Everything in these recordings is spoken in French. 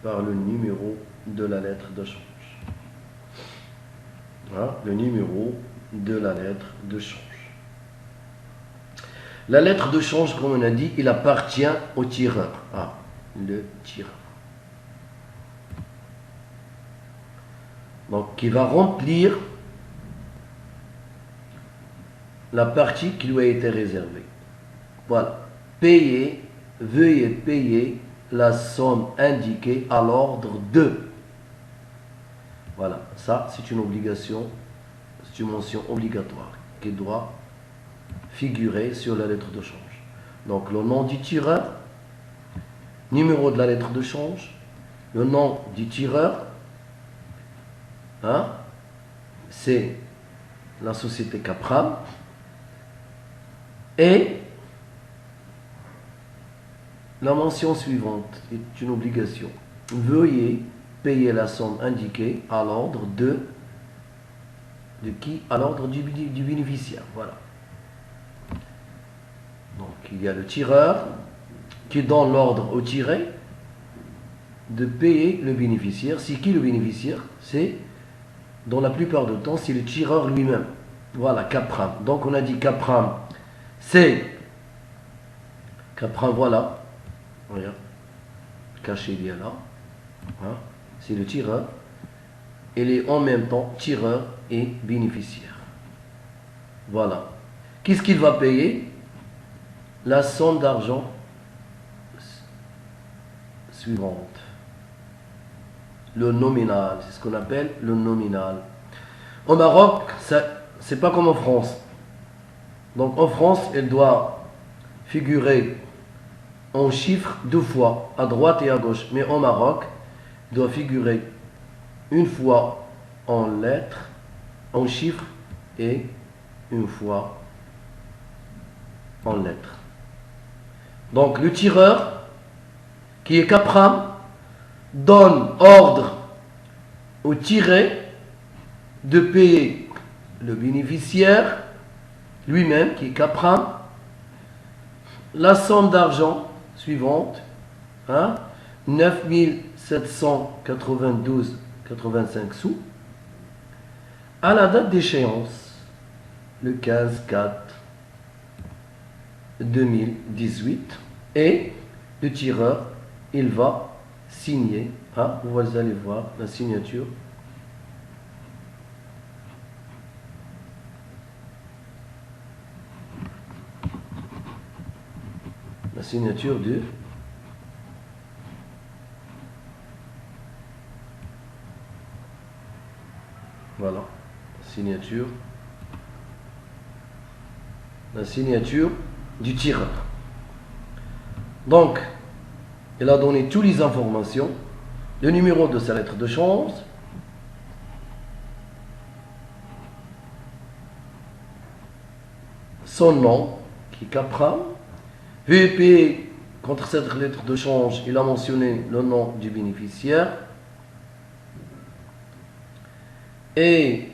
par le numéro de la lettre de change. Hein, le numéro de la lettre de change. La lettre de change, comme on a dit, il appartient au tireur. Ah, le tireur. Donc, qui va remplir la partie qui lui a été réservée. Voilà. Payer, veuillez payer la somme indiquée à l'ordre de. Voilà, ça c'est une obligation, c'est une mention obligatoire qui doit figurer sur la lettre de change. Donc le nom du tireur, numéro de la lettre de change, le nom du tireur, hein, c'est la société Capram, et la mention suivante est une obligation. Veuillez payer la somme indiquée à l'ordre de qui? À l'ordre du bénéficiaire. Voilà. Donc il y a le tireur qui donne l'ordre au tiré de payer le bénéficiaire. C'est qui le bénéficiaire? C'est, dans la plupart du temps, c'est le tireur lui-même. Voilà, Capram. Donc on a dit Capram, c'est Capram, voilà. Regarde, caché il y a là. Hein? C'est le tireur. Il est en même temps tireur et bénéficiaire. Voilà. Qu'est-ce qu'il va payer? La somme d'argent suivante. Le nominal, c'est ce qu'on appelle le nominal. Au Maroc, c'est pas comme en France. Donc en France, elle doit figurer en chiffres 2 fois, à droite et à gauche. Mais au Maroc, elle doit figurer une fois en lettres, en chiffres, et une fois en lettres. Donc le tireur, qui est Capram, donne ordre au tiré de payer le bénéficiaire lui-même, qui est Capram, la somme d'argent suivante, hein, 9 792,85 sous, à la date d'échéance, le 15/4/2018, et le tireur, il va signer, hein, vous allez voir la signature. La signature de voilà, la signature du tireur. Donc, il a donné toutes les informations, le numéro de sa lettre de change, son nom, qui est Capram. VP, contre cette lettre de change, il a mentionné le nom du bénéficiaire. Et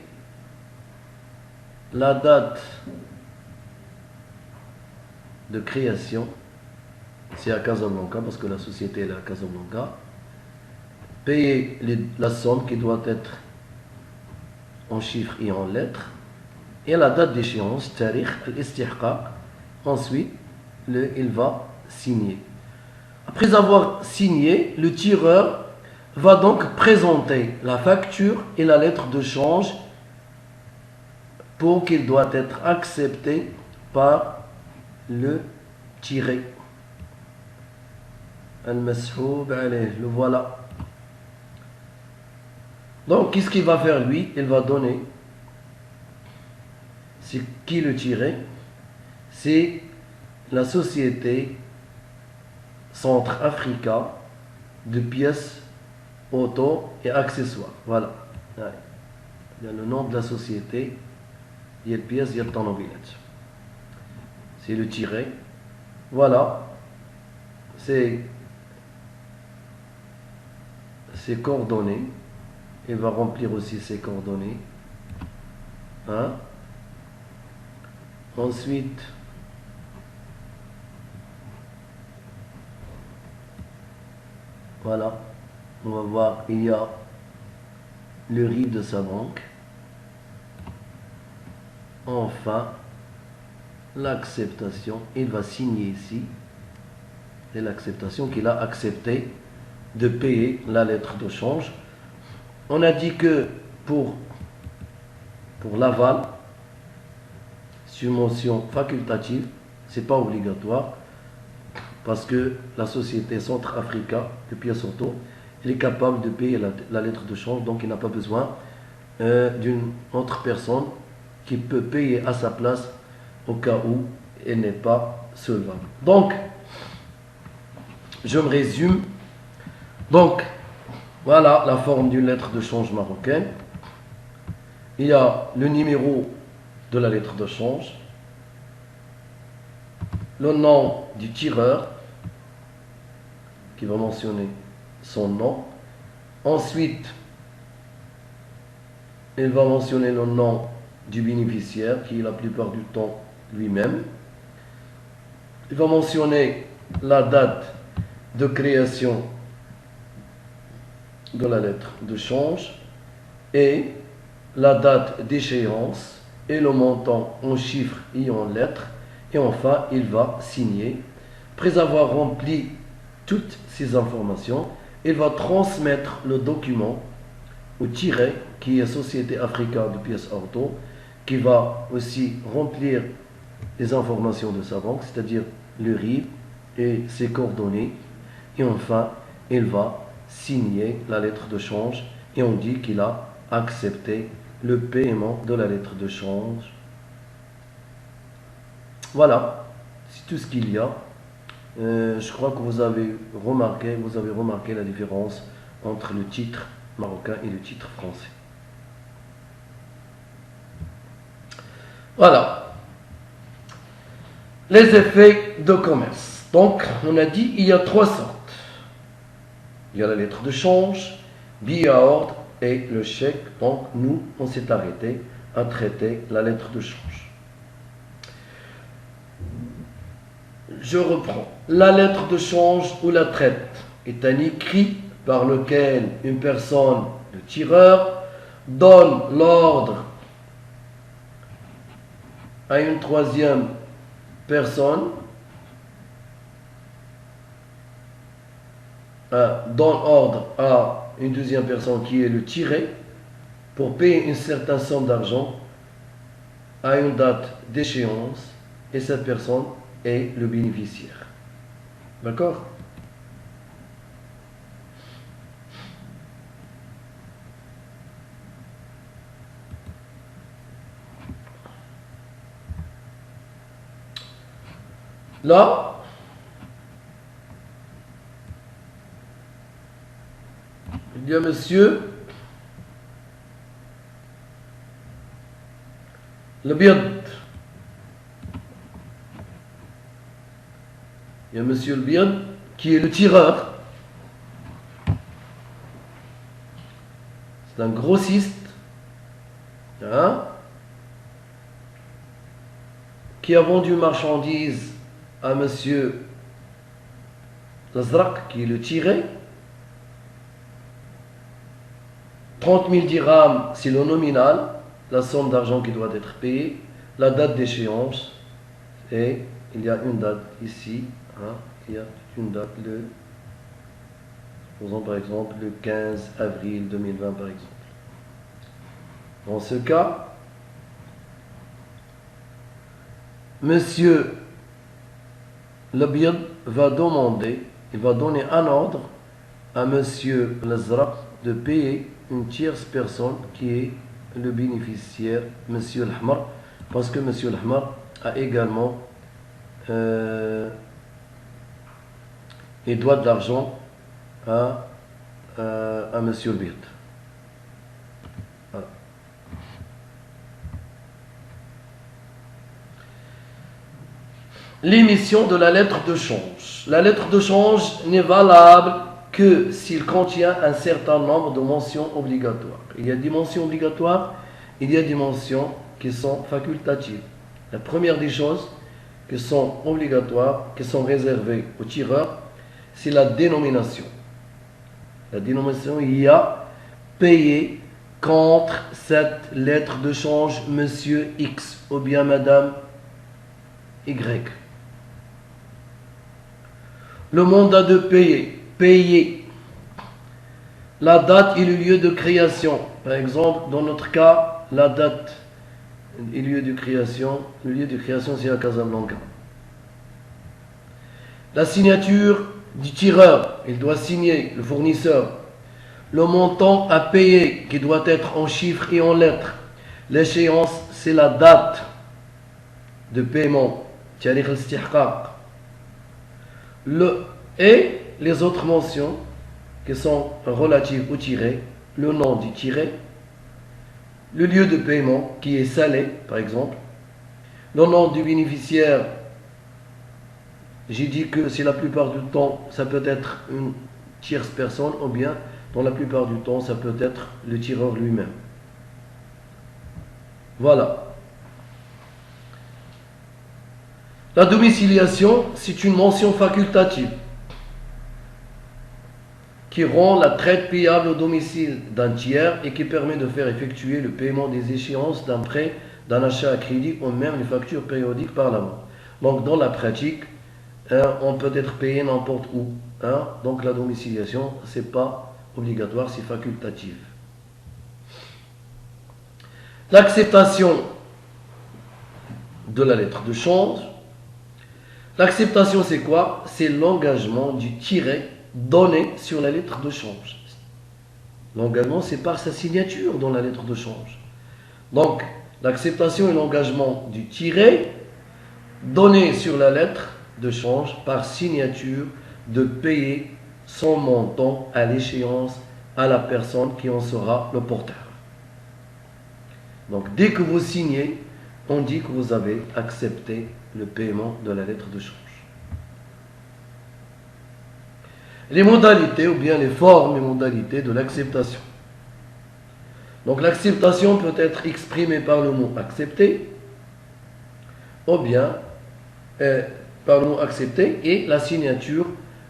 la date de création, c'est à Casablanca, parce que la société est à Casablanca. Payer la somme qui doit être en chiffres et en lettres. Et la date d'échéance, tarikh al-istihqaq. Ensuite, il va signer. Après avoir signé, le tireur va donc présenter la facture et la lettre de change pour qu'il doit être accepté par le tiré. Al-Mashoub alayh, le voilà. Donc, qu'est-ce qu'il va faire lui? Il va donner. C'est qui le tiré? C'est la société Centre-Africa de pièces auto et accessoires. Voilà. Il y a le nom de la société, il y a le pièce, il y a le tonobilette. C'est le tiré. Voilà. C'est ses coordonnées. Il va remplir aussi ses coordonnées. Hein? Ensuite, voilà. On va voir, il y a le RIB de sa banque. Enfin, l'acceptation, il va signer ici. C'est l'acceptation qu'il a accepté de payer la lettre de change. On a dit que pour l'aval, sur mention facultative, c'est pas obligatoire parce que la société Centrafrica de Pièces Auto, elle est capable de payer la lettre de change, donc il n'a pas besoin d'une autre personne qui peut payer à sa place au cas où elle n'est pas solvable. Donc, je me résume. Donc, voilà la forme d'une lettre de change marocaine. Il y a le numéro de la lettre de change, le nom du tireur qui va mentionner son nom. Ensuite, il va mentionner le nom du bénéficiaire qui est la plupart du temps lui-même. Il va mentionner la date de création de la lettre de change et la date d'échéance et le montant en chiffres et en lettres. Et enfin, il va signer. Après avoir rempli toutes ces informations, il va transmettre le document au tiret qui est Société Africa de Pièces Auto, qui va aussi remplir les informations de sa banque, c'est-à-dire le RIB et ses coordonnées. Et enfin, il va signer la lettre de change et on dit qu'il a accepté le paiement de la lettre de change. Voilà, c'est tout ce qu'il y a. Je crois que vous avez remarqué la différence entre le titre marocain et le titre français. Voilà. Les effets de commerce. Donc, on a dit il y a trois sortes. Il y a la lettre de change, billet à ordre et le chèque. Donc, nous, on s'est arrêté à traiter la lettre de change. Je reprends. La lettre de change ou la traite est un écrit par lequel une personne, le tireur, donne l'ordre à une troisième personne, donne ordre à une deuxième personne qui est le tiré pour payer une certaine somme d'argent à une date d'échéance et cette personne est le bénéficiaire. D'accord? Là, il y a monsieur le biad. Il y a monsieur le biad qui est le tireur. C'est un grossiste qui a vendu marchandise à monsieur Lazrak qui est le tiré. 30 000 dirhams, c'est le nominal, la somme d'argent qui doit être payée, la date d'échéance, et il y a une date ici, il y a une date, par exemple, le 15 avril 2020, par exemple. Dans ce cas, monsieur Labiad va demander, il va donner un ordre à monsieur Lazrak de payer une tierce personne qui est le bénéficiaire, monsieur Al-Hamar, parce que monsieur Al-Hamar a également il doit de l'argent à monsieur Al-Birt. Voilà. L'émission de la lettre de change. La lettre de change n'est valable que s'il contient un certain nombre de mentions obligatoires. Il y a des mentions obligatoires, il y a des mentions qui sont facultatives. La première des choses qui sont obligatoires, qui sont réservées aux tireurs, c'est la dénomination. La dénomination IA payé contre cette lettre de change Monsieur X ou bien Madame Y. Le mandat de payer. Payer. La date et le lieu de création. Par exemple, dans notre cas, la date et le lieu de création. Le lieu de création, c'est à Casablanca. La signature du tireur. Il doit signer, le fournisseur. Le montant à payer qui doit être en chiffres et en lettres. L'échéance, c'est la date de paiement. Et les autres mentions qui sont relatives au tiré, le nom du tiré, le lieu de paiement qui est salé, par exemple, le nom du bénéficiaire. J'ai dit que c'est la plupart du temps, ça peut être une tierce personne ou bien, dans la plupart du temps, ça peut être le tireur lui-même. Voilà. La domiciliation, c'est une mention facultative qui rend la traite payable au domicile d'un tiers et qui permet de faire effectuer le paiement des échéances d'un prêt, d'un achat à crédit ou même les factures périodiques par la banque. Donc dans la pratique, on peut être payé n'importe où. Donc la domiciliation, ce n'est pas obligatoire, c'est facultatif. L'acceptation de la lettre de change. L'acceptation, c'est quoi? C'est l'engagement du tiré donné sur la lettre de change. L'engagement, c'est par sa signature dans la lettre de change. Donc, l'acceptation est l'engagement du tiré donné sur la lettre de change par signature de payer son montant à l'échéance à la personne qui en sera le porteur. Donc, dès que vous signez, on dit que vous avez accepté le paiement de la lettre de change. Les modalités ou bien les formes et modalités de l'acceptation. Donc l'acceptation peut être exprimée par le mot accepter ou bien par le mot accepter et la signature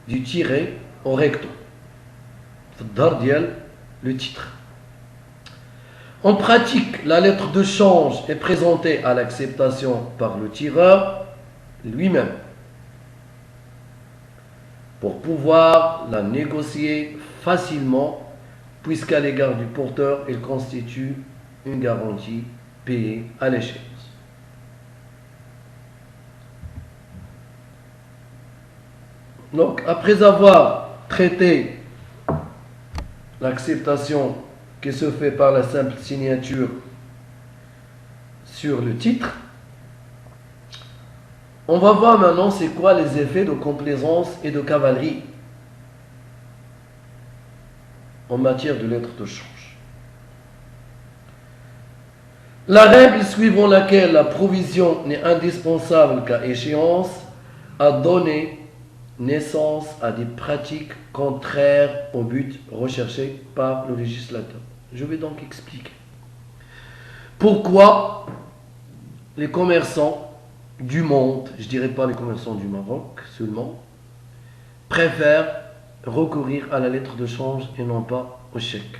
du tiré au recto. Le titre. En pratique, la lettre de change est présentée à l'acceptation par le tireur lui-même pour pouvoir la négocier facilement puisqu'à l'égard du porteur, elle constitue une garantie payée à l'échéance. Donc, après avoir traité l'acceptation qui se fait par la simple signature sur le titre, on va voir maintenant c'est quoi les effets de complaisance et de cavalerie en matière de lettres de change. La règle suivant laquelle la provision n'est indispensable qu'à échéance a donné naissance à des pratiques contraires au but recherché par le législateur. Je vais donc expliquer pourquoi les commerçants du monde, je ne dirais pas les commerçants du Maroc seulement, préfèrent recourir à la lettre de change et non pas au chèque.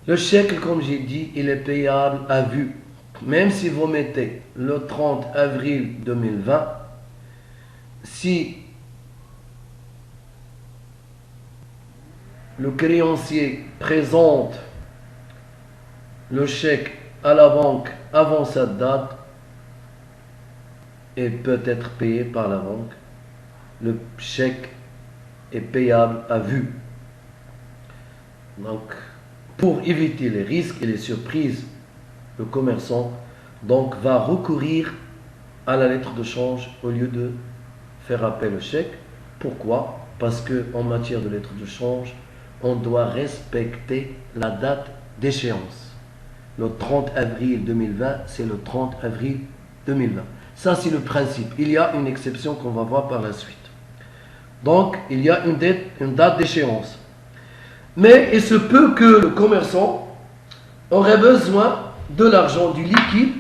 Le chèque, comme j'ai dit, il est payable à vue. Même si vous mettez le 30 avril 2020, si le créancier présente le chèque à la banque avant cette date, et peut être payé par la banque, le chèque est payable à vue. Donc, pour éviter les risques et les surprises, le commerçant donc va recourir à la lettre de change au lieu de faire appel au chèque. Pourquoi? Parce qu'en matière de lettre de change, on doit respecter la date d'échéance. Le 30 avril 2020, c'est le 30 avril 2020. Ça, c'est le principe. Il y a une exception qu'on va voir par la suite. Donc, il y a une date d'échéance. Mais il se peut que le commerçant aurait besoin de l'argent, du liquide,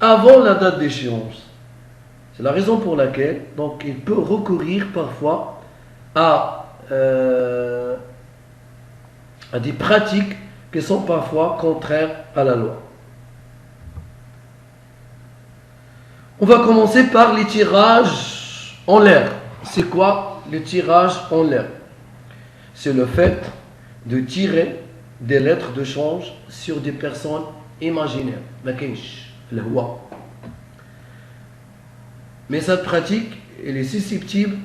avant la date d'échéance. C'est la raison pour laquelle donc, il peut recourir parfois à à des pratiques qui sont parfois contraires à la loi. On va commencer par les tirages en l'air. C'est quoi le tirage en l'air? C'est le fait de tirer des lettres de change sur des personnes imaginaires. Mais cette pratique, elle est susceptible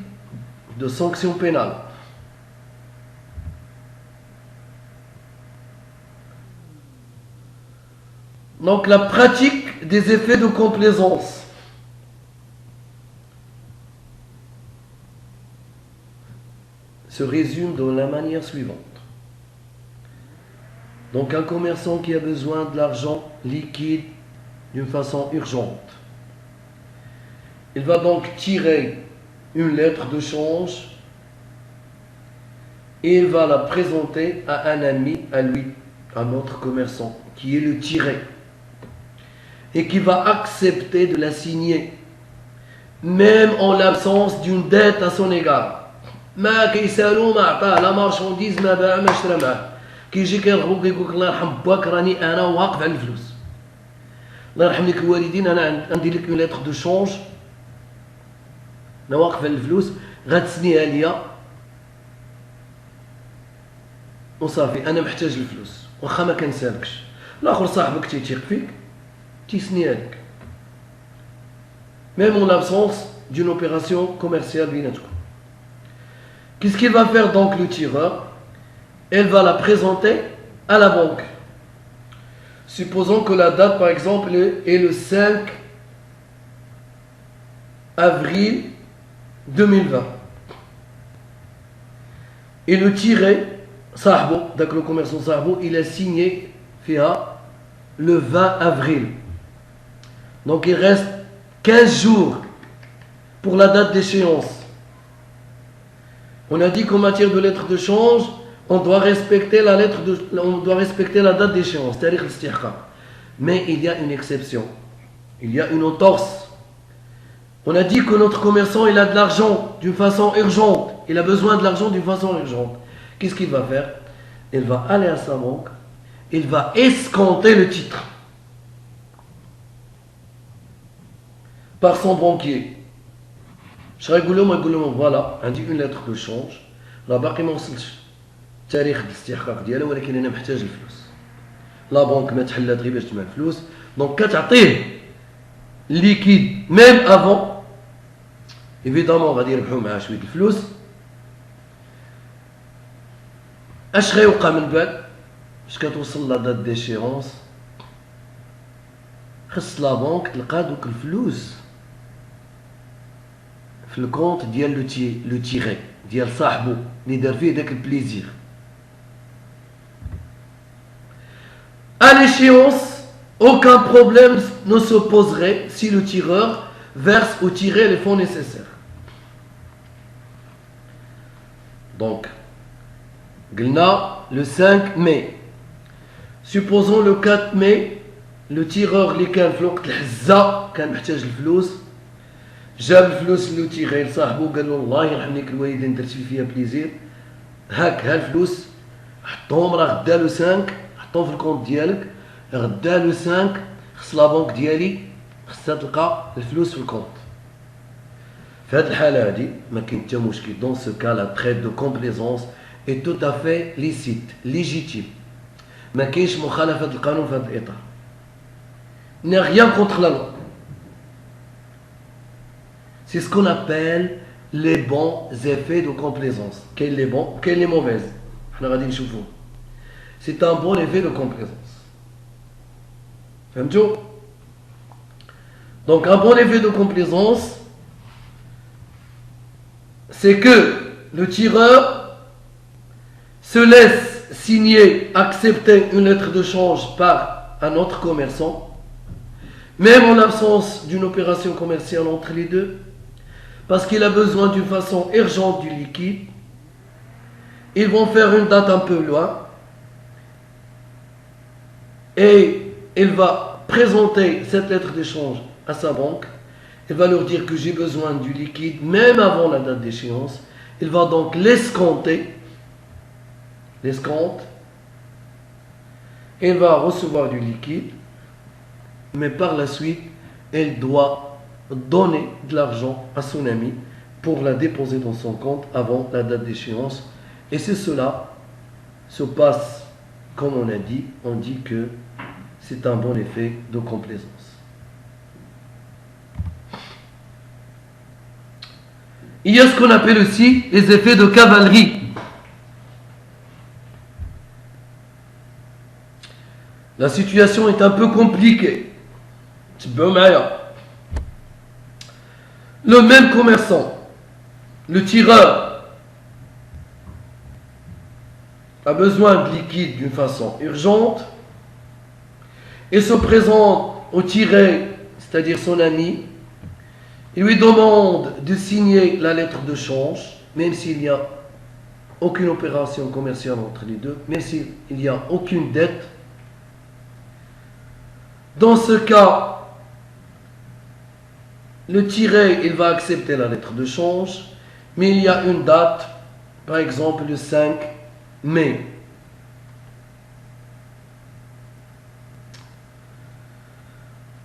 de sanctions pénales. Donc la pratique des effets de complaisance. Se résume de la manière suivante. Donc un commerçant qui a besoin de l'argent liquide d'une façon urgente, il va donc tirer une lettre de change et il va la présenter à un ami, à lui, à notre commerçant, qui est le tiré, et qui va accepter de la signer, même en l'absence d'une dette à son égard. ما كيسالو ما عطاه لا مارشانديز ما باع ما اشترى معاه كيجي كيرغبو كيقول لك الله يرحم باك راني انا واقف على الفلوس الله يرحم لك الوالدين انا ندير لك اون ليتر دو شونج انا واقف على الفلوس غتسنيها ليا وصافي انا محتاج الفلوس واخا ما كنسالكش. الاخر صاحبك تيثيق فيك تيسنيها لك même en l'absence d'une opération commerciale بيناتكم. Qu'est-ce qu'il va faire donc le tireur? Elle va la présenter à la banque. Supposons que la date par exemple est le 5 avril 2020. Et le tiré, Sahbo, donc le commerçant Sahbo, il a signé FIA le 20 avril. Donc il reste 15 jours pour la date d'échéance. On a dit qu'en matière de lettres de change, on doit respecter la date d'échéance, c'est-à-dire l'istihqaq. Mais il y a une exception. Il y a une entorse. On a dit que notre commerçant, il a de l'argent d'une façon urgente. Il a besoin de l'argent d'une façon urgente. Qu'est-ce qu'il va faire? Il va aller à sa banque. Il va escompter le titre par son banquier. Je vais dire voilà, عندي une lettre de change راه باقي ما وصلتش تاريخ الاستحقاق ديالها ولكن انا محتاج الفلوس. لا بنك ما تحلات غير باش تجمع الفلوس دونك كتعطيه ليكيد ميم افون ايفيدامون غادي يربحوا معاه شويه الفلوس. اش غيوقع من بعد باش كتوصل لا دات ديشيرونس؟ خص لا بنك تلقى دوك الفلوس في الكونت ديال لو تيغي ديال صاحبو اللي دار فيه داك البليزير. À l'échéance, aucun problème ne se poserait si le tireur verse ou tirait les fonds nécessaires. Donc, قلنا le 5 mai. Supposons le 4 mai, le tireur اللي كان في الوقت الحزة كان محتاج الفلوس، جاب الفلوس اللي تيغي لصاحبو قال له الله يرحم ليك الوالدين درتي فيها بليزير هاك ها الفلوس حطهم راه غدا لو 5 حطهم في الكونت ديالك غدا لو 5 خص لا بنك ديالي خصها تلقى الفلوس في الكونت. في هذه الحالة هذه ما كاين حتى مشكل. دون سو كا لا تريت دو كومبليزونس اي تو افي ليسيت ليجيتيم ما كاينش مخالفة القانون في هذا الإطار. ني غيان كونتر لا لوا. C'est ce qu'on appelle les bons effets de complaisance. Quels les bons, quels les mauvaises. C'est un bon effet de complaisance. Fahmtou? Donc un bon effet de complaisance, c'est que le tireur se laisse signer, accepter une lettre de change par un autre commerçant, même en l'absence d'une opération commerciale entre les deux, parce qu'il a besoin d'une façon urgente du liquide. Ils vont faire une date un peu loin et il va présenter cette lettre d'échange à sa banque. Il va leur dire que j'ai besoin du liquide même avant la date d'échéance il va donc l'escompter, l'escompte, il va recevoir du liquide, mais par la suite, il doit donner de l'argent à son ami pour la déposer dans son compte avant la date d'échéance. Et si cela se passe comme on dit que c'est un bon effet de complaisance. Il y a ce qu'on appelle aussi les effets de cavalerie. La situation est un peu compliquée. Le même commerçant, le tireur, a besoin de liquide d'une façon urgente et se présente au tiré, c'est-à-dire son ami. Il lui demande de signer la lettre de change, même s'il n'y a aucune opération commerciale entre les deux, même s'il n'y a aucune dette. Dans ce cas, le tiré, il va accepter la lettre de change, mais il y a une date, par exemple le 5 mai.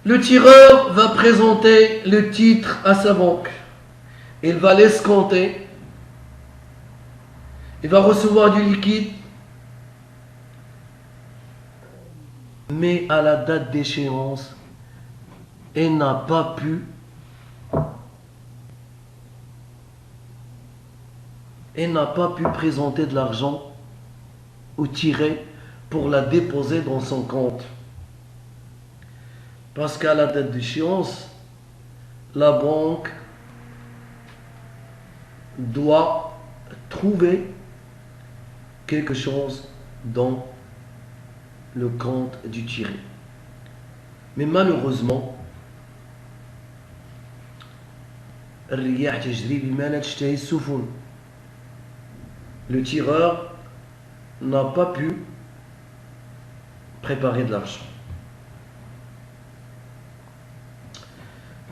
Le tireur va présenter le titre à sa banque. Il va l'escompter. Il va recevoir du liquide. Mais à la date d'échéance, il n'a pas pu présenter de l'argent ou tirer pour la déposer dans son compte. Parce qu'à la date d'échéance, la banque doit trouver quelque chose dans le compte du tiré. Mais malheureusement, le tireur n'a pas pu préparer de l'argent.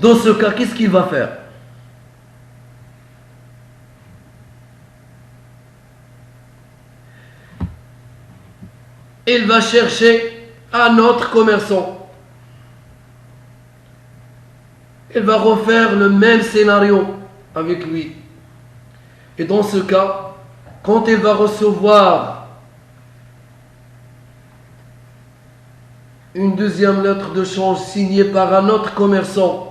Dans ce cas, qu'est-ce qu'il va faire? Il va chercher un autre commerçant. Il va refaire le même scénario avec lui. Et dans ce cas, quand il va recevoir une deuxième lettre de change signée par un autre commerçant,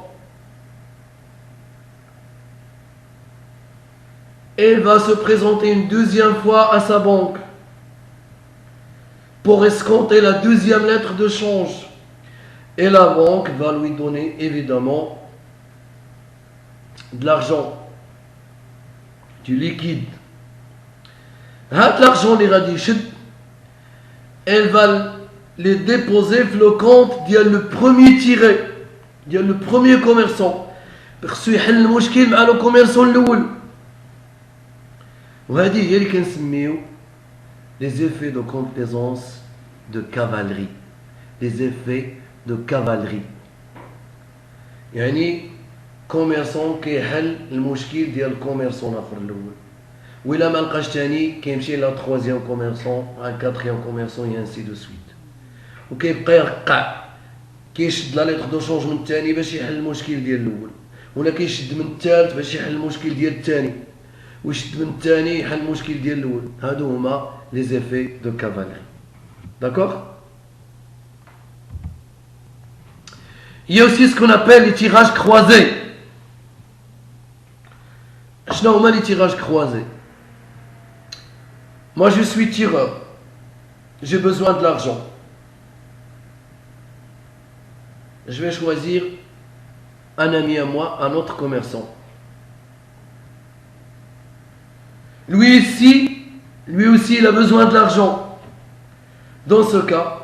il va se présenter une deuxième fois à sa banque pour escompter la deuxième lettre de change. Et la banque va lui donner évidemment de l'argent, du liquide. L'argent, elle va les déposer dans le compte le premier tiré, le premier commerçant. Parce qu'il y a le problème avec le commerçant الأول. وهذه هي اللي كنسميو les effets de complaisance de cavalerie. Les effets de cavalerie. يعني commerçant كيحل المشكل ديال الكوميرسون الاخر الاول. وإلا ما لقاش ثاني كيمشي لا troisième commerçant, un quatrième commerçant et ainsi de suite. وكيبقى يرقع كيشد لا ليتر دو شونج من الثاني باش يحل المشكل ديال الاول، ولا كيشد من الثالث باش يحل المشكل ديال الثاني، ويشد من الثاني يحل المشكل ديال الاول. هادو هما les effets de cavalerie. D'accord? Il y a aussi ce qu'on appelle les tirages croisés. شنو هما les tirages croisés? Moi je suis tireur. J'ai besoin de l'argent. Je vais choisir un ami à moi, un autre commerçant. Lui aussi, il a besoin de l'argent. Dans ce cas,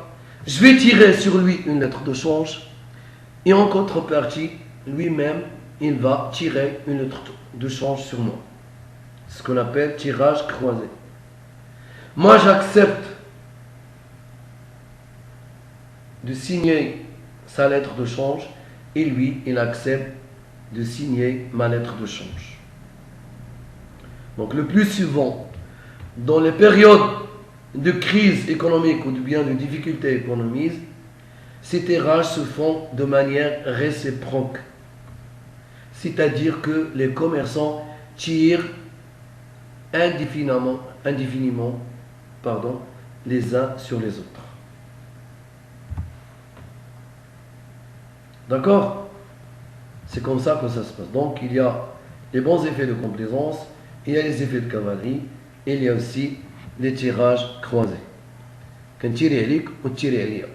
je vais tirer sur lui une lettre de change et en contrepartie, lui-même, il va tirer une lettre de change sur moi. C'est ce qu'on appelle tirage croisé. Moi, j'accepte de signer sa lettre de change et lui, il accepte de signer ma lettre de change. Donc le plus souvent, dans les périodes de crise économique ou bien de difficultés économiques, ces tirages se font de manière réciproque. C'est-à-dire que les commerçants tirent indéfiniment les uns sur les autres. D'accord? C'est comme ça que ça se passe. Donc il y a les bons effets de complaisance, il y a les effets de cavalerie, et il y a aussi les tirages croisés. كنتيري عليك وتيري عليا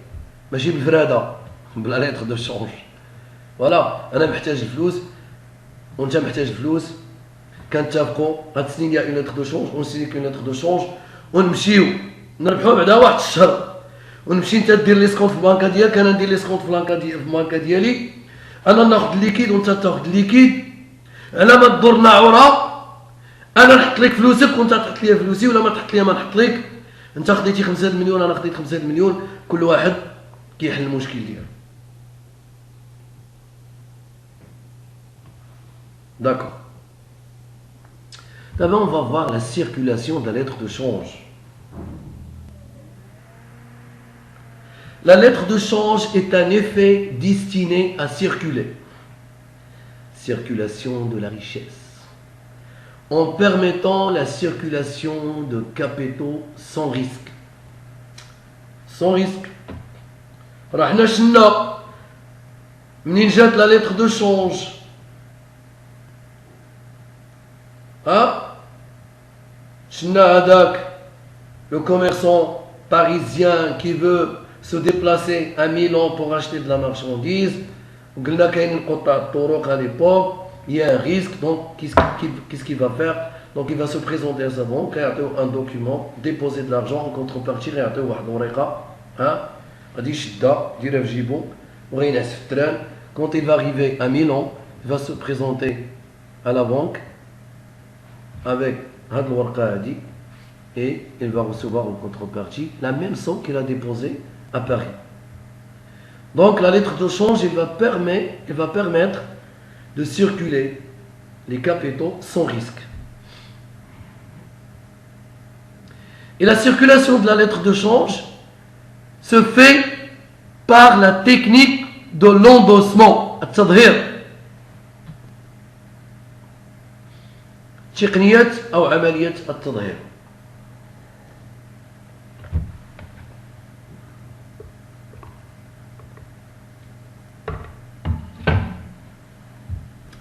ماشي بالفرادة بلا لتر دو شونج. فوالا انا محتاج الفلوس وانت محتاج الفلوس كنتفقوا غتسني ليا اون لتر دو شونج ونسني لك اون لتر دو شونج ونمشيو نربحوا بعدا واحد الشهر ونمشي انت دير لي سكونت في البنكه ديالك انا ندير لي سكونت في البنكه ديالي انا ناخذ الليكيد وانت تاخذ الليكيد على ما تضرنا عوره انا نحط لك فلوسك وانت تحط لي فلوسي ولا ما تحط لي ما نحط لك انت خديتي 5 مليون انا خديت 5 مليون كل واحد كيحل المشكل ديالو. D'accord. D'abord, on va voir la circulation de la lettre de change. La lettre de change est un effet destiné à circuler. Circulation de la richesse. En permettant la circulation de capitaux sans risque. Sans risque. رحنا شنا منين جات la lettre de change. Le commerçant parisien qui veut se déplacer à Milan pour acheter de la marchandise, à l'époque, il y a un risque, donc qu'est-ce qu'il va faire? Donc il va se présenter à sa banque, un document, déposer de l'argent en contrepartie, quand il va arriver à Milan, il va se présenter à la banque avec هاد الورقة هادي et il va recevoir en contrepartie la même somme qu'il a déposée à Paris. Donc la lettre de change elle va permettre de circuler les capitaux sans risque. Et la circulation de la lettre de change se fait par la technique de l'endossement, التظهير. تقنية أو عملية التظهير.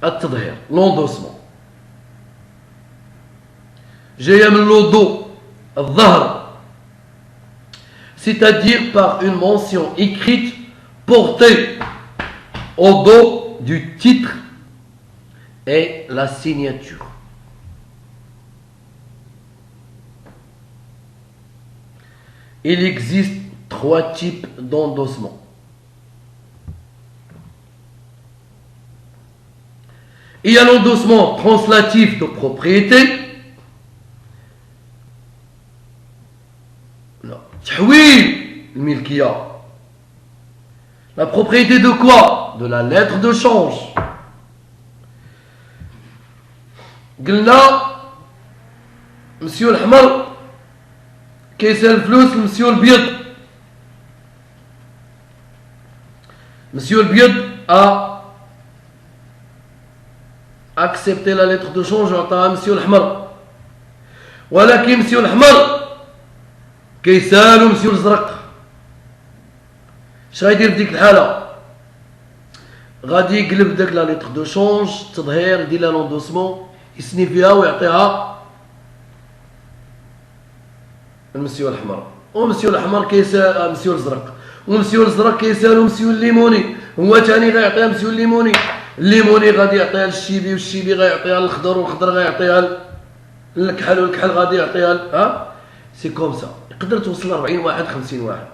التظهير l'endossement. جاية من لودو الظهر, c'est-à-dire par une mention écrite portée au dos du titre et la signature. Il existe 3 types d'endossement. Il y a l'endossement translatif de propriété. تحويل الملكية. La propriété de quoi? De la lettre de change. قلنا monsieur الحمر كيسال الفلوس لمسيو البيض. Monsieur البيض a accepté la lettre de change وعطاها monsieur الحمر, ولكن monsieur الحمر كيسالو monsieur الزرق. اش غايدير في ديك الحاله؟ غادي يقلب داك لا ليتر دو شونج التظهير يدير لها لوندوسمون يسني فيها ويعطيها المسيو الحمر, ومسيو الحمر كيسال مسيو الزرق, ومسيو الزرق كيسالو مسيو الليموني, هو ثاني غيعطيها مسيو الليموني, الليموني غادي يعطيها للشيبي والشيبي غيعطيها للخضر والخضر غيعطيها للكحل والكحل غادي يعطيها سي كوم سا. يقدر توصل ل 40 واحد 50 واحد.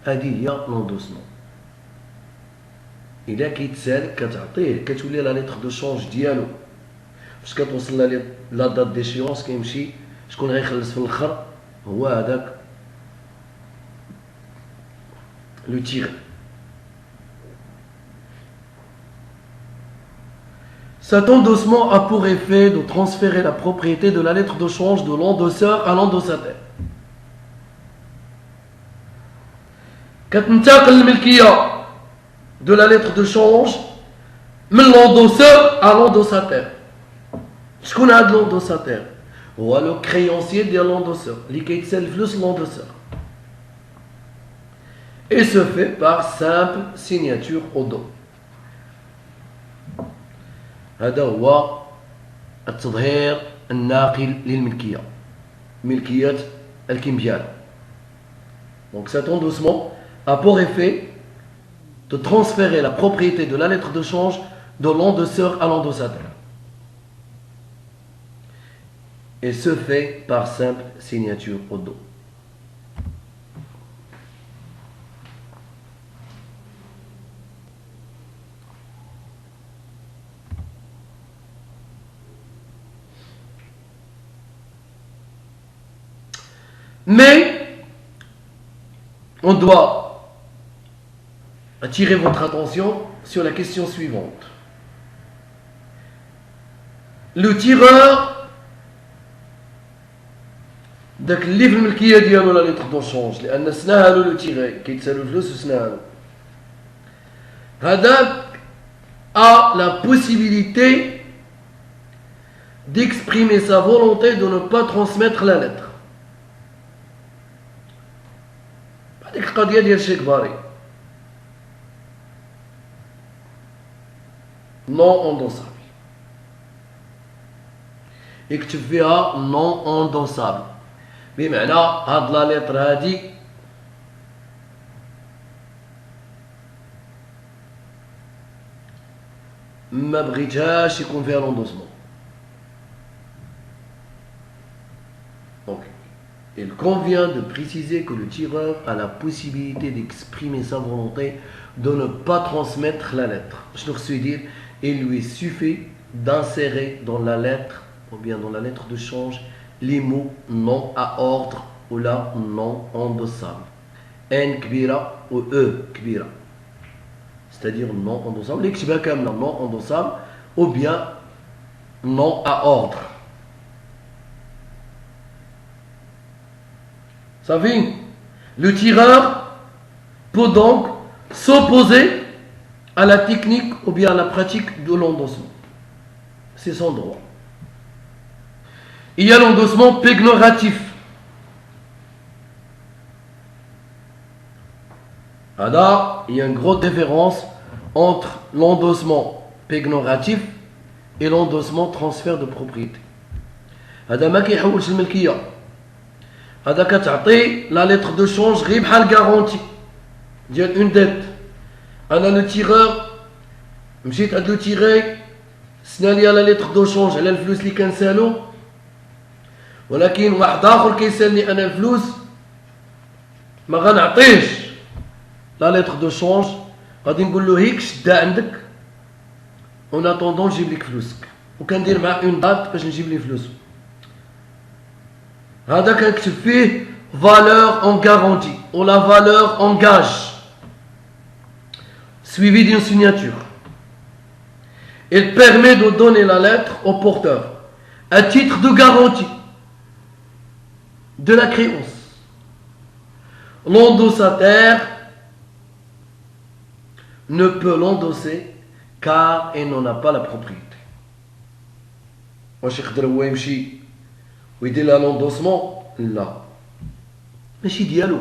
هذه هي لوندوسمون. الا كيتسال كتعطيه كتولي لا ليتر دو شونج ديالو فاش كتوصل لا دات ديشيونس كيمشي شكون غيخلص في الاخر هو هذاك لو تيغ. Cet endossement a pour effet de transférer la propriété de la lettre de change de l'endosseur à l'endossataire. كتنتقل الملكية de la lettre de change من l'endosseur à l'endossataire. شكون هذا l'endossataire؟ هو le créancier ديال l'endosseur اللي كيتسال الفلوس l'endosseur. Et se fait par simple signature au dos. هذا هو التظهير الناقل للملكية، ملكية الكمبيالة. Donc cet endossement a pour effet de transférer la propriété de la lettre de change de l'endosseur à l'endossataire. Et se fait par simple signature au dos. Mais on doit attirer votre attention sur la question suivante. Le tireur داك اللي في الملكيه ديالو لا ليتر دو شونج لان سناها له لو تيغي كيتسالو الفلوس وسناها له هذاك a la possibilité d'exprimer sa volonté de ne pas transmettre la lettre. هذيك القضيه ديال الشيك باري non endossable. يكتب فيها non endossable بمعنى هاد لا ليتر هادي ما بغيتهاش يكون فيها l'endossement. Donc il convient de préciser que le tireur a la possibilité d'exprimer sa volonté de ne pas transmettre la lettre. شنو خصو يدير؟ Il lui suffit d'insérer dans la lettre ou bien dans la lettre de change les mots non à ordre ou la non endossable. N كبيرة ou E كبيرة. C'est-à-dire non endossable. اللي يكتبها كاملة non endossable ou bien non à ordre. Ça fait? Le tireur peut donc s'opposer à la technique ou bien à la pratique de l'endossement. C'est son droit. Il y a l'endossement pégnoratif. Alors, il y a une grosse différence entre l'endossement pégnoratif et l'endossement transfert de propriété. هذا ما كيحولش الملكية. هذا كتعطي لا ليتر دو شونج غير بحال غارونتي ديال اون ديت. انا لو تيغور مشيت عند لو تيغي سنا ليا لا ليتر دو شونج على الفلوس اللي كنسالو ولكن واحد اخر كيسالني انا الفلوس ما غنعطيهش لا ليتر دو شونج غادي نقول له هيك شدها عندك اون اتوندون نجيب لك فلوسك وكندير معاه اون دات باش نجيب لي فلوسو. هذا كنكتب فيه valeur en garantie ou la valeur en gage suivi d'une signature. Il permet de donner la lettre au porteur à titre de garantie de la créance. L'endossataire ne peut l'endosser car il n'en a pas la propriété. واش يقدر هو يمشي ويدير لها l'endossement؟ لا ماشي ديالو.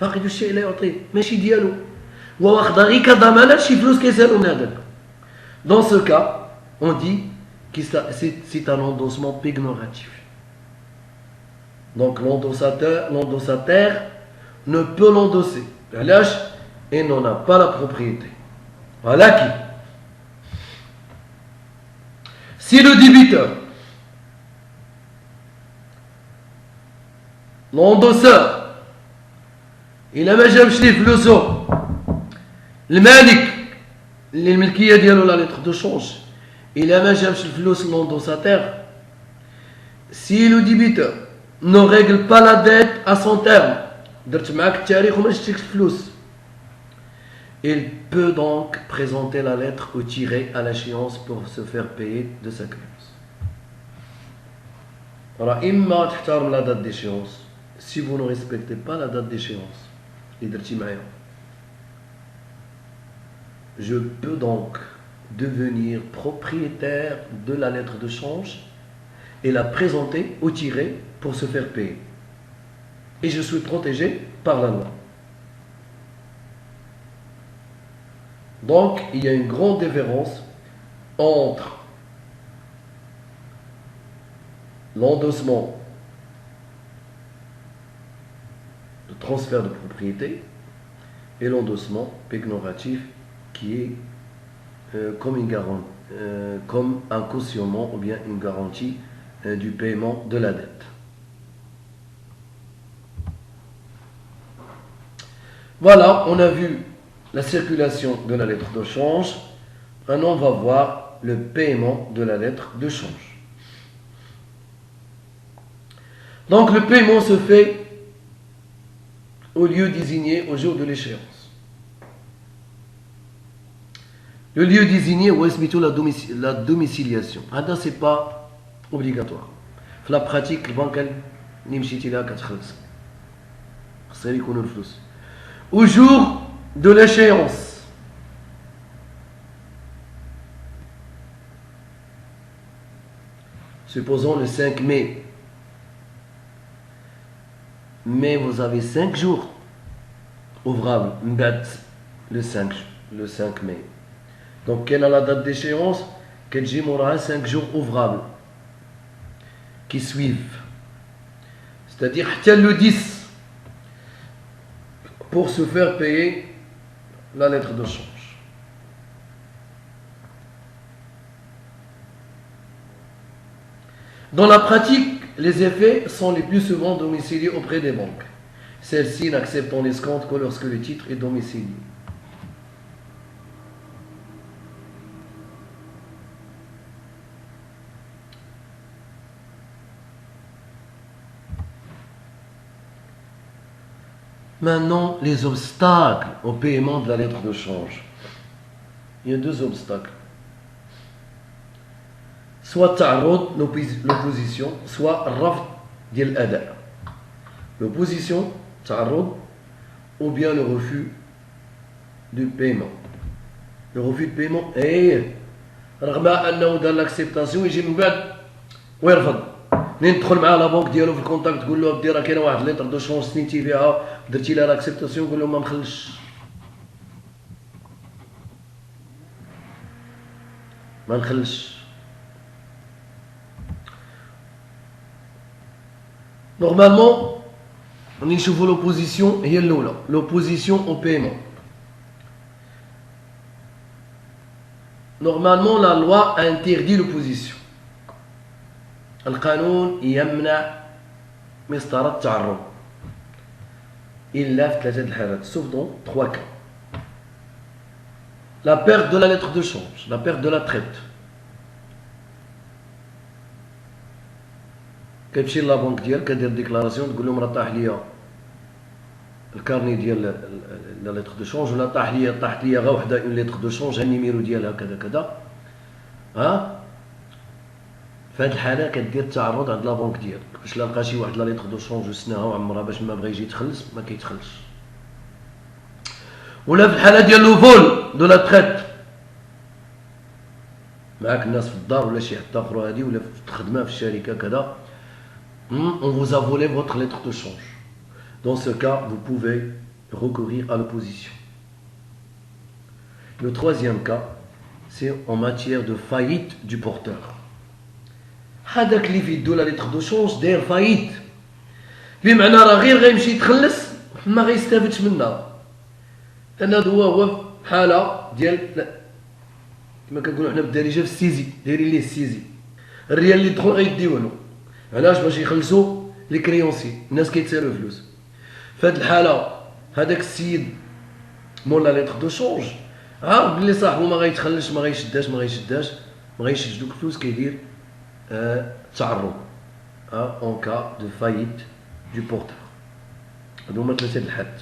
فاقد الشيء لا يعطيه ماشي ديالو هو واخدها غير كضمانات شي فلوس كيسالو من هذاك. Dans ce cas, on dit que c'est un endossement pégnoratif. Donc l'endossataire ne peut l'endosser. علاش؟ il n'en a pas la propriété. ولكن si le débiteur, l'endosseur, il ما جابش ليه فلوسو المالك اللي الملكيه ديالو لا ليتر دو شونج il ما جابش الفلوس l'endossataire, si le débiteur ne règle pas la dette à son terme درت معاك التاريخ وما شفتيش الفلوس Il peut donc présenter la lettre ou tirer à l'échéance pour se faire payer de sa créance. Alors, imma تحترم la date d'échéance. Si vous ne respectez pas la date d'échéance, je peux donc devenir propriétaire de la lettre de change et la présenter ou tirer pour se faire payer. Et je suis protégé par la loi. Donc, il y a une grande différence entre l'endossement de transfert de propriété et l'endossement pecnoratif qui est comme un cautionnement ou bien une garantie du paiement de la dette. Voilà, on a vu la circulation de la lettre de change. Maintenant, on va voir le paiement de la lettre de change. Donc, le paiement se fait au lieu désigné au jour de l'échéance. Le lieu désigné, c'est la domiciliation. Ça, ce n'est pas obligatoire. Dans la pratique, le banque, au jour de l'échéance. Supposons le 5 mai. Mais vous avez 5 jours ouvrables, le 5 mai. Donc, quelle est la date d'échéance? Quel jour aura 5 jours ouvrables qui suivent. C'est-à-dire, le 10 pour se faire payer la lettre de change. Dans la pratique, les effets sont les plus souvent domiciliés auprès des banques. Celles-ci n'acceptent l'escompte que lorsque le titre est domicilié. Maintenant, les obstacles au paiement de la lettre de change. Il y a 2 obstacles. Soit ta'arrud, l'opposition, soit rafd diyal ada. L'opposition, ta'arrud, ou bien le refus du paiement. Le refus de paiement est رغم انه دار لاكسبتاسيون يجي من بعد ويرفض. منين تدخل مع لا بنك ديالو في الكونتاكت تقول له بدي راه كاينه واحد ليتر دو شونج سنيتي فيها درتي لها لاكسبتاسيون قول له ما مخلش. ما نخلش. Normalement, on y trouve l'opposition, هي الأولى, l'opposition au paiement. Normalement, la loi interdit l'opposition. القانون يمنع مسطرة التعرض إلا في 3 الحالات, sauf dans 3 cas. La perte de la lettre de change, la perte de la traite. كتمشي لابونك ديالك كدير ديكلاراسيون تقول لهم راه طاح ليا الكارني ديال لا ليتر دو شونج ولا طاحت ليا غير وحده اون ليتر دو شونج ها النيميرو ديالها كذا كذا. ها في هذه الحاله كدير التعرض عند لابونك ديالك باش لا لقى شي واحد لا ليتر دو شونج وسناها وعمرها باش ما بغى يجي يتخلص ما كيتخلصش. ولا في الحاله ديال لو فول دو لا تريت معاك الناس في الدار ولا شي حتى اخرى هذه ولا في الخدمه في الشركه كذا. On vous a volé votre lettre de change. Dans ce cas, vous pouvez recourir à l'opposition. Le 3e cas, c'est en matière de faillite du porteur. هذاك اللي في يدو لا ليتر دو شونج داير فايت بمعنى راه غير غيمشي يتخلص ما غيستافدش منها. لأن هذا هو حالة ديال كما كنقولوا حنا بالدارجة في السيزي دايرين ليه السيزي. الريال اللي دخل غيديوه له. علاش؟ باش يخلصوا لي كريونسي الناس كيتسالوا فلوس. في هذه الحاله هذاك السيد مول لا ليتر دو شونج عارف بلي صاحبو ما غيتخلصش ما غيشداش ما غيشدش دوك الفلوس كيدير تعرض اون كا دو فايت دو بورتور. هادو هما 3 الحالات.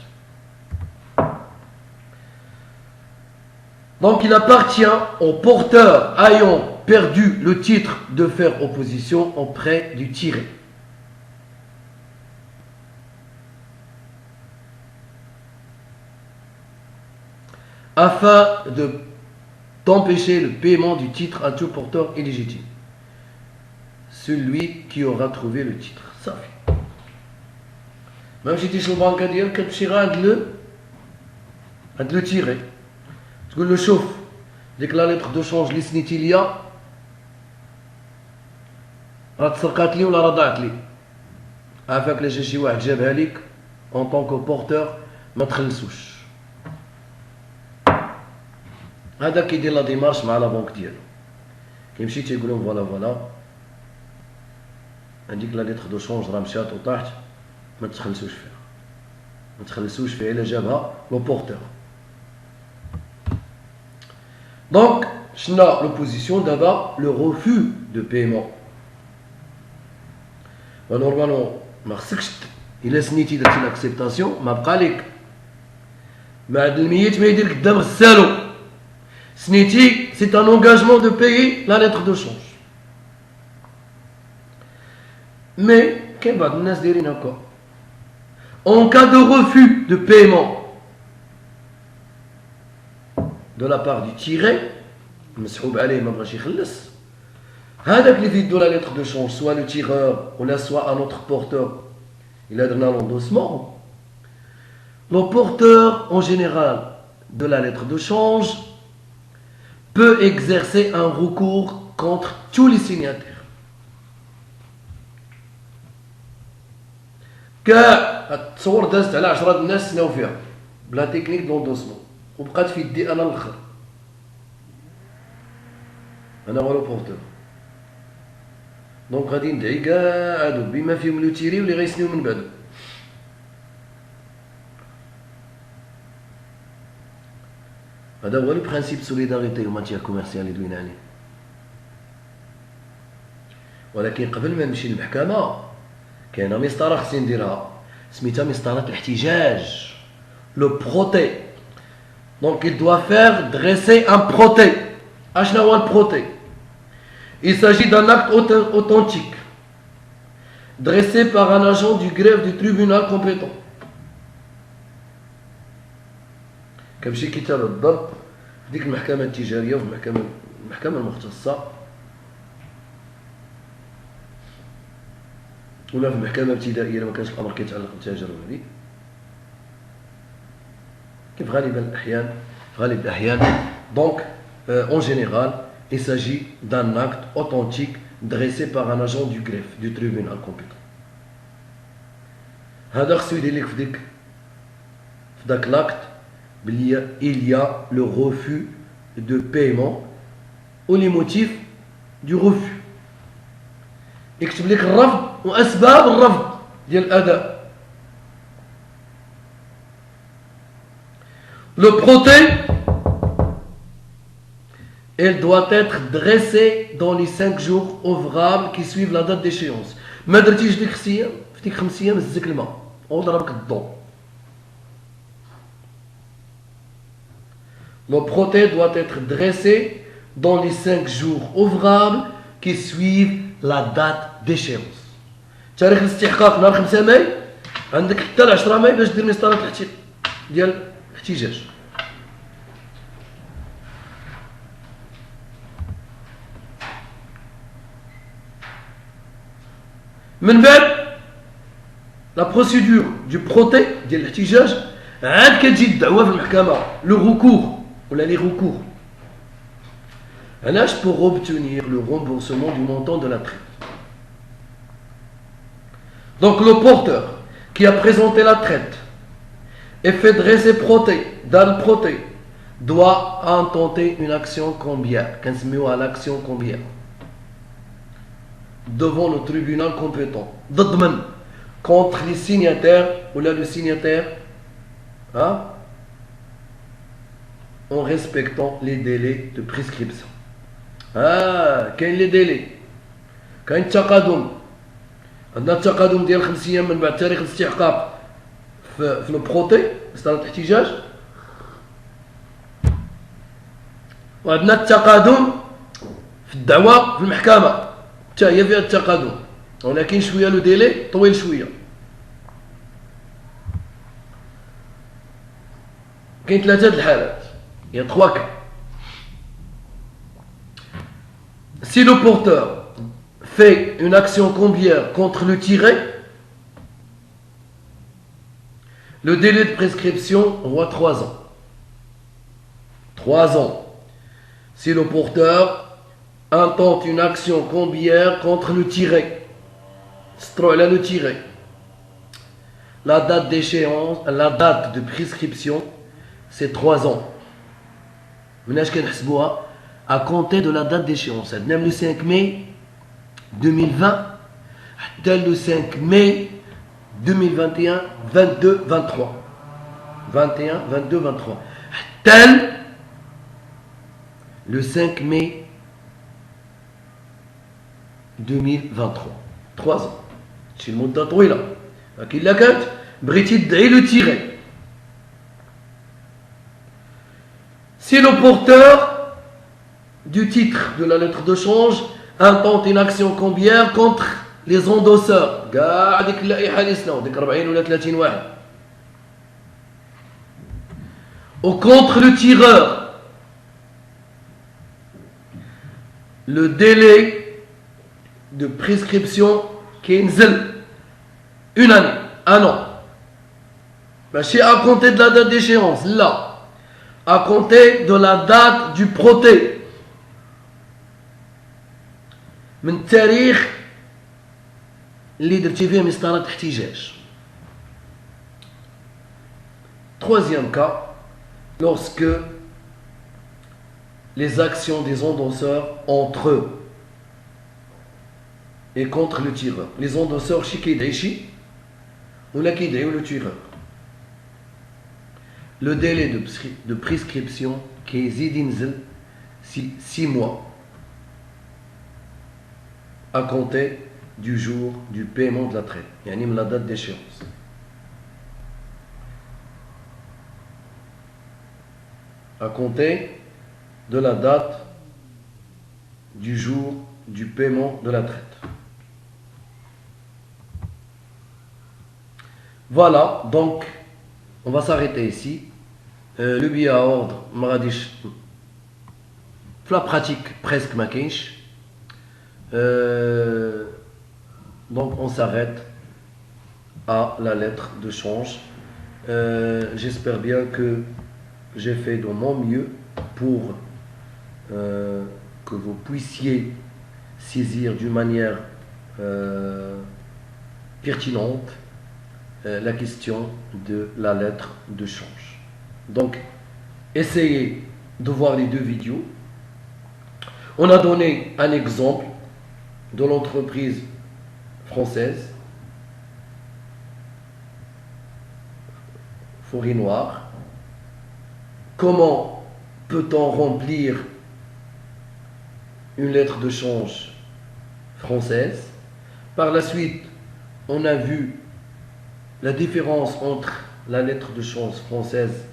Donc il appartient au porteur ayant perdu le titre de faire opposition auprès du tiré. Afin d'empêcher le paiement du titre à tout porteur illégitime. Celui qui aura trouvé le titre. Ça fait. Même si tu es sur le banque à dire que tu iras le tirer. تقول له شوف ديك لا ليتر دو شونج اللي سنيتي ليا راه تسرقات لي ولا راه ضاعت لي عافاك لا جا شي واحد جابها ليك اون طونكو بورتور ما تخلصوش هذا كيدير لا ديمارش مع لا بنك ديالو كيمشي تيقول لهم فوالا عندك لا ليتر دو شونج راه مشات وطاحت ما تخلصوش فيها الا جابها لو بورتور. Donc, l'opposition d'abord, le refus de paiement. Normalement, il a signé l'acceptation, ma bqalik. Mais c'est un engagement de payer la lettre de change. Mais, en cas de refus de paiement, de la part du tiré, مسحوب عليه ما بغاش يخلص هذاك اللي في يدو لا lettre de change soit le tireur ou soit un autre porteur il a donné l'endossement. Le porteur en général de la lettre de change peut exercer un recours contre tous les signataires. تصور دازت على 10 الناس سناو فيها بلا تكنيك دوندوسمون وبقات في يدي انا الاخر انا هو لو بورتور دونك غادي ندعي كاع هادو بما فيهم لو تيري واللي غيسنيو من بعدو. هذا هو لو برانسيب سوليداريتي او ماتيير كوميرسيال اللي دوينا عليه. ولكن قبل ما نمشي للمحكمه كاينه مسطره خصني نديرها سميتها مسطره الاحتجاج لو بروتي. Donc il doit faire dresser un proté. Ashnawa le proté. Il s'agit d'un acte authentique dressé par un agent du greffe du tribunal compétent. كمشي كتاب الضبط ديك المحكمة التجارية وفي المحكمة المختصة ولا في المحكمة الابتدائية إلا ما كانش الأمر كيتعلق بالتجارة هذه. كيف غالب الأحيان donc en général il s'agit d'un acte authentique dressé par un agent du greffe du tribunal compétent. هذا خصو يدير لك في داك l'acte il y a le refus de paiement ou les motifs du refus. يكتب لك الرفض وأسباب الرفض ديال الأداء. Le proté, elle doit être dressée dans les 5 jours ouvrables qui suivent la date d'échéance. ما درتيش ديك 5 أيام في ديك 5 أيام هزك الماء وضربك الضوء. Le proté doit être dressé dans les 5 jours ouvrables qui suivent la date d'échéance. تاريخ الاستحقاق نهار 5 ماي عندك حتى 10 ماي باش دير مسطرة ديال الاحتجاج. من بعد لا بروسيدور دو بروتي ديال الاحتجاج عاد كتجي الدعوه في المحكمه لو ريكور ولا لي ريكور. علاش pour obtenir le remboursement du montant de la traite. Donc le porteur qui a présenté la traite et fait dresser proté dans le proté doit intenter une action cambiaire كنسميوها l'action cambiaire devant le tribunal compétent ضد contre les signataires ou là le signataire en respectant les délais de prescription. كاين لي ديلي كاين التقادم عندنا التقادم ديال 5 أيام من بعد تاريخ الاستحقاق في لو بروتي مسطرة الاحتجاج وعندنا التقادم في الدعوة في المحكمة حتى هي فيها التقادم ولكن شوية لو ديلي طويل شوية. كاين ثلاثة الحالات يا 3 cas. Si le porteur fait une action combière contre le tiré, le délai de prescription voit 3 ans. 3 ans. Si le porteur intente une action combière contre le tiré, le tiré, la date d'échéance, la date de prescription, c'est 3 ans. À compter de la date d'échéance, même le 5 mai 2020, le 5 mai 2021, 22, 23. 21, 22, 23. Tel le 5 mai 2023. 3 ans. C'est le montant طويلة. لكن إلا كانت بغيتي تدعي le tiré. Si le porteur du titre de la lettre de change intente une action combière contre les endosseurs كاع ديك اللائحة اللي سناو ديك 40 ولا 30 واحد ou contre le tireur, le délai de prescription كينزل une année, un an. ماشي à compter de la date d'échéance, là, à compter de la date du protêt. من التاريخ اللي درتي فيه مسطرة احتجاج. Troisième cas, lorsque les actions des endosseurs entre eux et contre le tireur. Les endosseurs شي كيدعي شي ولا كيدعيو le tireur. Le délai de prescription كيزيد ينزل 6 mois à compter du jour du paiement de la traite, يعني من la date d'échéance. À compter de la date du jour du paiement de la traite. Voilà, donc on va s'arrêter ici. Le billet à ordre, Maradish, la pratique presque ma كاينش. Donc on s'arrête à la lettre de change. J'espère bien que j'ai fait de mon mieux pour que vous puissiez saisir d'une manière pertinente la question de la lettre de change. Donc essayez de voir les 2 vidéos. On a donné un exemple de l'entreprise française Forêt Noire. Comment peut-on remplir une lettre de change française? Par la suite, on a vu la différence entre la lettre de change française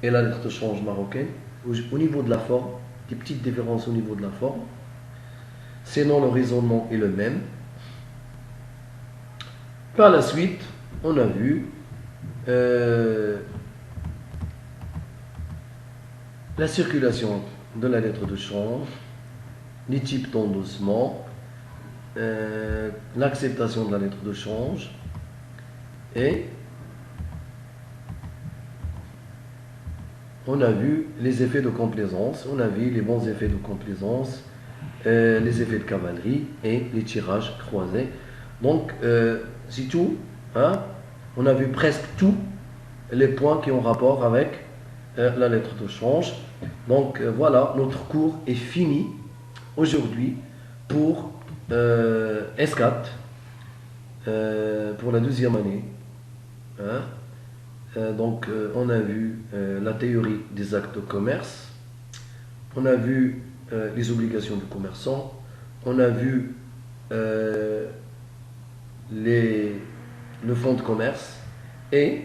et la lettre de change marocaine au niveau de la forme, des petites différences au niveau de la forme. Sinon, le raisonnement est le même. Par la suite, on a vu la circulation de la lettre de change, les types d'endossement, l'acceptation de la lettre de change et on a vu les effets de complaisance, on a vu les bons effets de complaisance, les effets de cavalerie et les tirages croisés. Donc, c'est tout. Hein? On a vu presque tous les points qui ont rapport avec la lettre de change. Donc, voilà, notre cours est fini aujourd'hui pour S4, pour la 2e année. Hein? Donc, on a vu la théorie des actes de commerce, on a vu les obligations du commerçant, on a vu le fonds de commerce et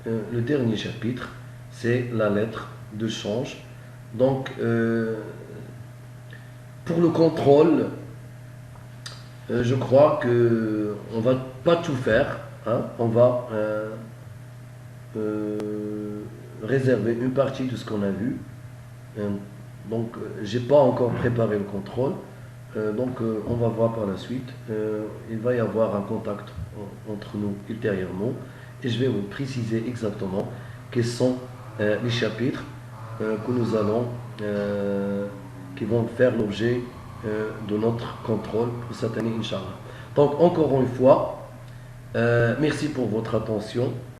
le dernier chapitre, c'est la lettre de change. Donc, pour le contrôle, je crois que on va pas tout faire, hein. On va réserver une partie de ce qu'on a vu. Euh, donc, j'ai pas encore préparé le contrôle. On va voir par la suite. Il va y avoir un contact entre nous ultérieurement et je vais vous préciser exactement quels sont les chapitres que nous allons, qui vont faire l'objet de notre contrôle pour cette année, Inch'Allah. Donc, encore une fois, merci pour votre attention.